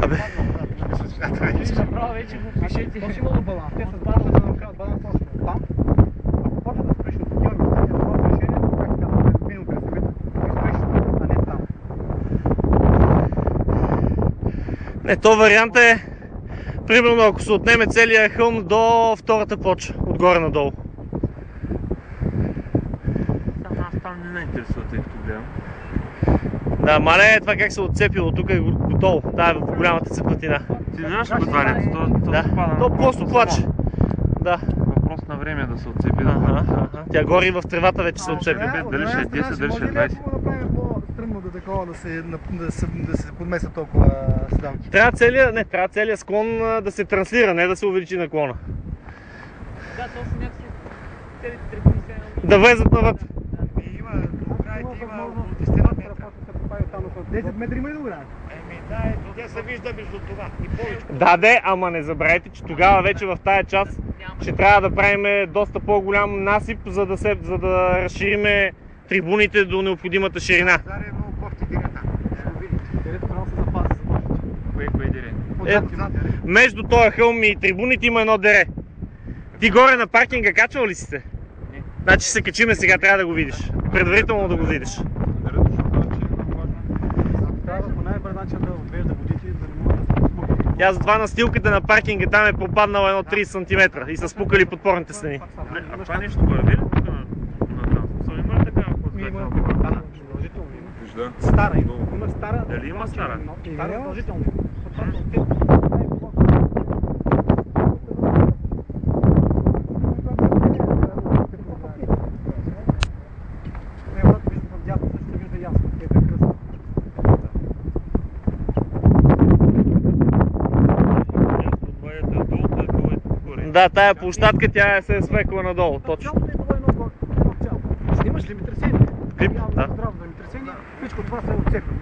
бе. Направо вече го пишете. То си имало баланс. Те с баланс да направят баланс точно там. Ако почва да строиш от такива места, е добро решение, как се казва, минимум 50 метра, и строиш, а не там. Не, то вариант е, примерно ако се отнеме целият хълм до втората плоча, отгоре надолу. Аз там не ме интересува, тъй като гледам. Да, мале е това как се отцепило, тук е готово, да, в голямата цепнатина. Ти знаеш ли готварето? Да, то просто плаче. Да. Въпрос на време да се отцепи. Тя гори в тревата вече се отцепи. Дали ще е 10, дали ще е 20. Може ли да направим по-стръмно да такова, да се подмесят толкова седалки? Трябва целият склон да се транслира, не да се увеличи наклона. Да, точно някакси целите трибуни се Да влезат навътре. Има, до крайите има около 10 метра. 10 метра има и до края. Да, ето, те се вижда между това и повече. Да, ама не забравяйте, че тогава вече в тая част ще трябва да правим доста по-голям насип, за да разшириме трибуните до необходимата ширина. Заре е много кофти дирета. Дирето трябва да се запази за повече. Кое дире? Между този хълм и трибуните има едно дере. Ти горе на паркинга качвал ли си се? Не. Значи ще се качиме сега, трябва да го видиш. Предварително да го видиш. Трябва по най-бърз начин да отвежда водите, да не могат да се спукат. Тя затова настилката на паркинга там е попаднала едно 30 см и са спукали подпорните стени. А това нещо го е видно тук на там? Има ли такава подсветна? Да, задължително има. Вижда. Стара има. Има стара. Дали има стара? Стара задължително. Да, тая площадка, тя се е свекла надолу, точно. Снимаш ли ми тресение? Клип, да. Здраво да ми тресение, всичко това се е отцепило.